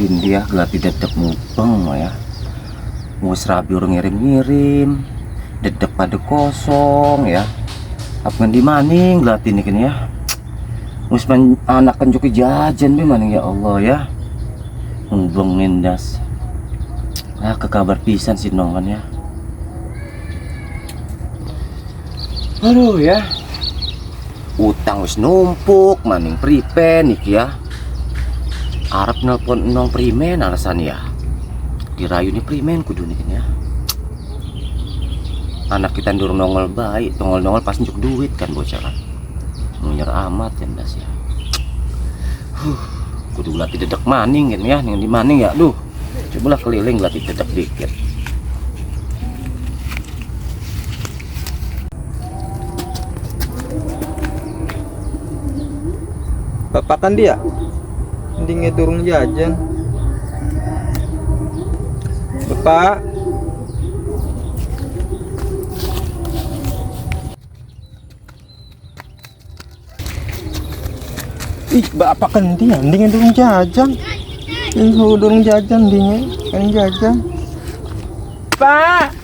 Dindi ya gelati dedek mubeng ya. Wis rabi orang ngirim-ngirim. Dedek pada kosong ya. Apa ngendi maning gelati ini kan ya. Wis anak kan juga jajan be maning ya Allah ya. Mubeng ngendas. Ah kekabar pisan si nongan ya. Aduh ya. Utang wis numpuk maning pripen iki ya. Arab nelpon nong primen alasan ya dirayu nih primen kudu nih ya. Anak kita durung nongol baik, nongol pas njuk duit kan bocah kan. Munyer amat ya ndas ya. Kudu latih dedek maning kan ya, ning di maning ya. Duh. Cobalah keliling latih dedek dikit. Bapak kan dia mendingnya turun jajan. Bapak bapak kan dia mendingnya turun jajan. Yang turun jajan mendingnya kan jajan. Pak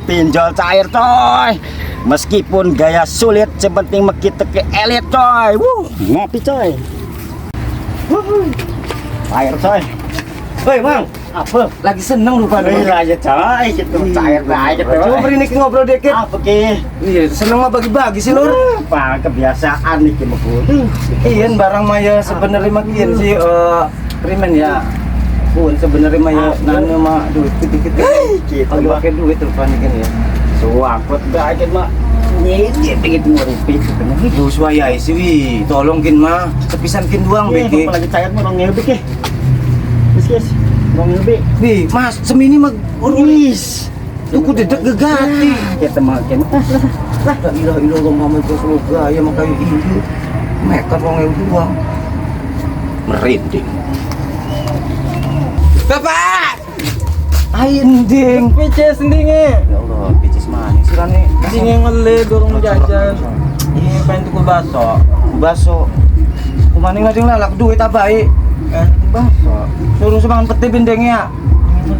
Pinjol cair coy. Meskipun gaya sulit, sepenting kita ke elit coy. Ngopi coy. Cair coy. Hei bang, apa? Lagi seneng lupa nih. aja coy, gitu cair aja tuh. Coba beri nih ngobrol dikit. Apa ke? Iya, seneng mah bagi-bagi sih lur. Pak kebiasaan nih kemukul. Iya, barang maya sebenarnya makin sih primen ya. Pun sebenarnya mah ya nanu mah duit dikit. Gitu Kalau mah. pakai duit rupanya kan ya. Suapot aja mak. Nyedit dikit nguripit. Duh suaya sih wi, tolongkin mah sepisankin doang beke. Lagi cair mah rong lebih ke. Guys, rong lebih. Wi, Mas, semini mah urus. Tuku dedek gegati. Kita makin. La ilaha illallah Muhammad Rasulullah ya makanya ini. Mekat wong yang doang. Merinding. Bapak. Ainding. Pices sendinge. Ya Allah, picis maning sirane. Sini ngele dorong jajan. Ini pengen tuku baso. Baso. Kumaning lading lalak duit abai. Baso. Suruh semangan peti bindengnya.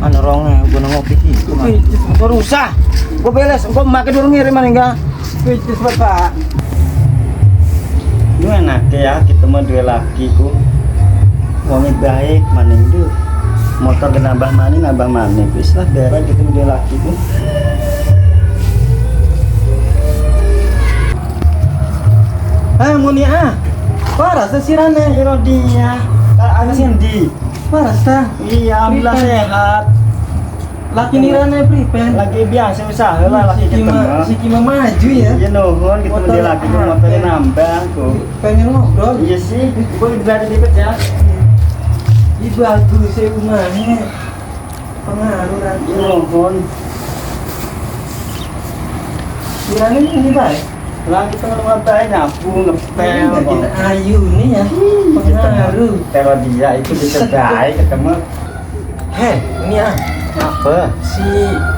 Anu ronge gua ngopi ki. Pices. Gua rusah. Gua beles, gua make dulu ngirim maning enggak. Pices bapak. Gimana ya kita mau dua laki ku. Wongnya baik maning du. Motor ke nambah maning wis lah beres gitu dia laki ku. Muni parah sesirane iro dia ana sindi parah ta iya alhamdulillah sehat laki nirane pripen lagi biasa usaha lah laki kita si Kima maju ya iya nuhun gitu dia laki ku motor nambah ku pengen ngobrol iya sih gua berada di ya. Ih bagus ya rumahnya pengaruh nanti nuhun kiranya ini baik lah kita rumah baik nabung ngepel kita ayu nih ya pengaruh kalau dia itu bisa baik ketemu ini apa si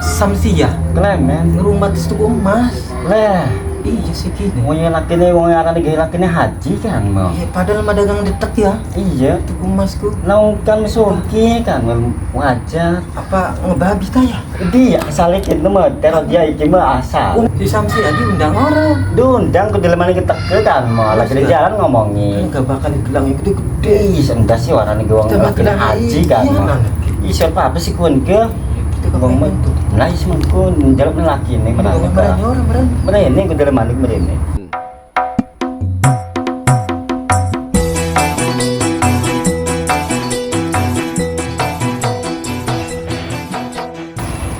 Samsi ya klemen rumah itu emas lah iya sih gini wongnya lakinya wongnya akan digaya lakinya haji kan mau iya padahal mah dagang detek ya iya tuku emasku naukan surki kan wajar apa ngebabi ya dia salikin itu mah terus dia iki mah asal si Samsi aja undang orang diundang ke dalam kita ke kan mau lagi di jalan ngomongin gak bakal digelang itu gede iya enggak sih warna gawang lakinya haji kan iya siapa apa sih kun ke ngomong nah isi kun jalan laki ini berani ini gue dalam malik berani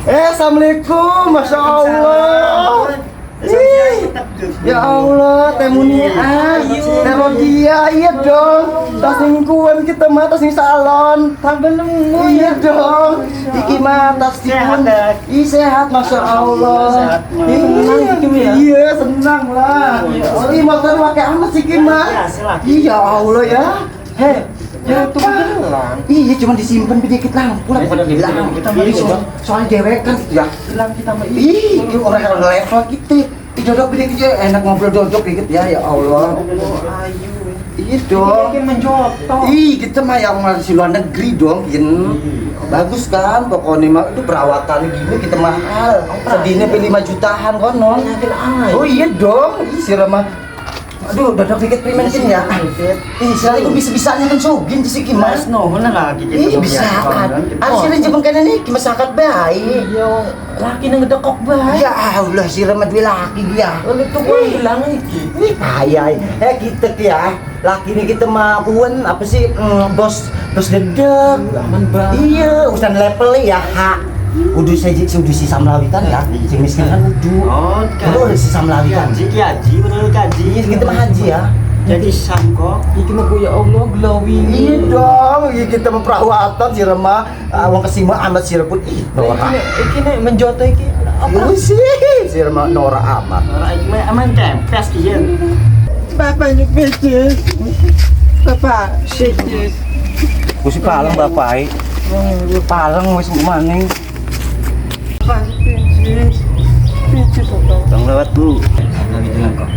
assalamualaikum masya Allah. Ya Allah, temunia, terodia, iya dong. Tas mingguan kita mah tas salon, tambah nemu. Iya dong. Iki mah tas sehat. Ih sehat, masya Allah. Iya senang lah. Oh motor pakai amat sih Kima. Iya Allah ya. Ya itu hilang. Iya, cuma disimpan dikit lampu lah. Bukan hilang. Kita beli Soalnya dewekan ya. hilang kita mah. Ih, orang level gitu. Dodok gede gitu enak ngobrol dodok gitu ya Allah. Ayu. Iya dong. Ini menjotok. Ih, kita mah yang masih luar negeri dong, bagus kan, pokoknya mah itu perawatan gini kita mahal. Sedihnya pilih 5 jutaan konon. Oh iya dong, ih si Rama. Aduh, dodok dikit primensin ya. Ih, saya itu bisa-bisanya kan sogin sih Kimas. No, mana lagi Ih, bisa kan. Arsile jebeng kene nih masakat baik. Iya, laki nang ngedekok bae. Ya Allah, si Rama dua laki dia. Oleh tuh gua hilang iki. Ih, ayai. Kita ya. Laki ini kita mah puan apa sih bos dedek. Aman banget. Iya, urusan level ya, hak. Udah udah si samlawitan ya, si miskin kan udah. Udah si samlawitan. Haji, bener kaji. Iya, kita mah haji ya. Jadi sangkok, iki mah ya Allah glowing. Iya dong, iya kita mah perawatan si Rema, wong kesima amat si Rebut. Ih, Nora. Iki nek menjoto iki Iya sih, si Rema Nora amat. ora iki mah aman tempes ieu. Bapak nyuk beces. Bapak beces. Ku si palang bapak palang wis maning. Bapak beces. Beces kok. Bang lewat Bu. Lagi jalan kok.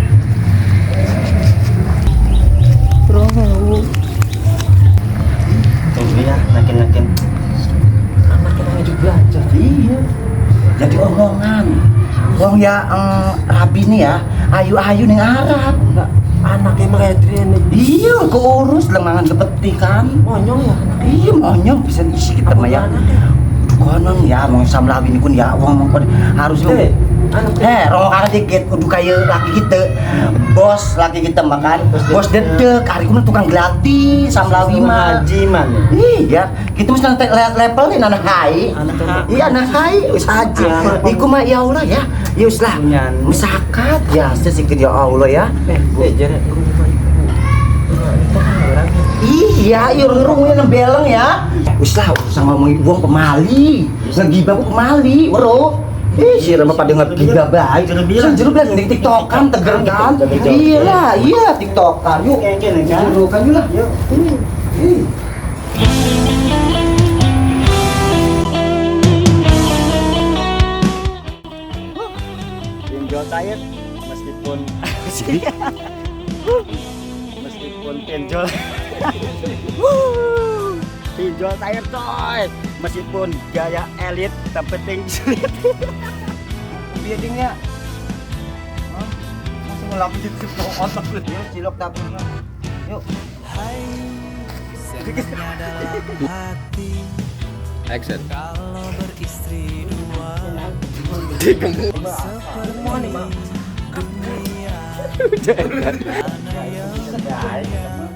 Tunggu ya, nakin-nakin. Anak kita ngajak belajar. Iya. Jadi omongan. Wong ya rabi nih ya, ayu-ayu ning Arab. Enggak, anaknya mah Adrian. Iya, keurus lemangan kepeti kan. Monyong ya anak. Iya, monyong bisa isi kita mah ya. Konon ya, mau samlawi ini pun ya, wong harus tuh. Rong karena dikit, udah kayak laki kita, bos laki kita makan, bos dedek, hari ini tukang gelati, samlawi mah. Haji man. Iya, kita mesti nanti lihat levelin anak hai. Iya anak hai, us aja. Iku mah ya Allah ya, ya us lah. Misakat ya, sesikit ya Allah ya. Jare Iya, irung-irungnya nembeleng ya. Us lah, sama ngomongin uang pemali, ngegibah aku pemali, bro. Si Rama pada ngegibah baik. Jeruk bilang di tiktokan, teger kan. Iya lah, iya tiktokan. Yuk, kan yuk lah. Yuk. pinjol tayar meskipun meskipun pinjol pinjol tayar coy meskipun gaya elit tapi penting sulit Biadingnya. Langsung ngelapin di otak lu. Yuk, cilok dapurnya. Yuk. Action. Kalau beristri dua Mau nih, Mak. dunia mana yang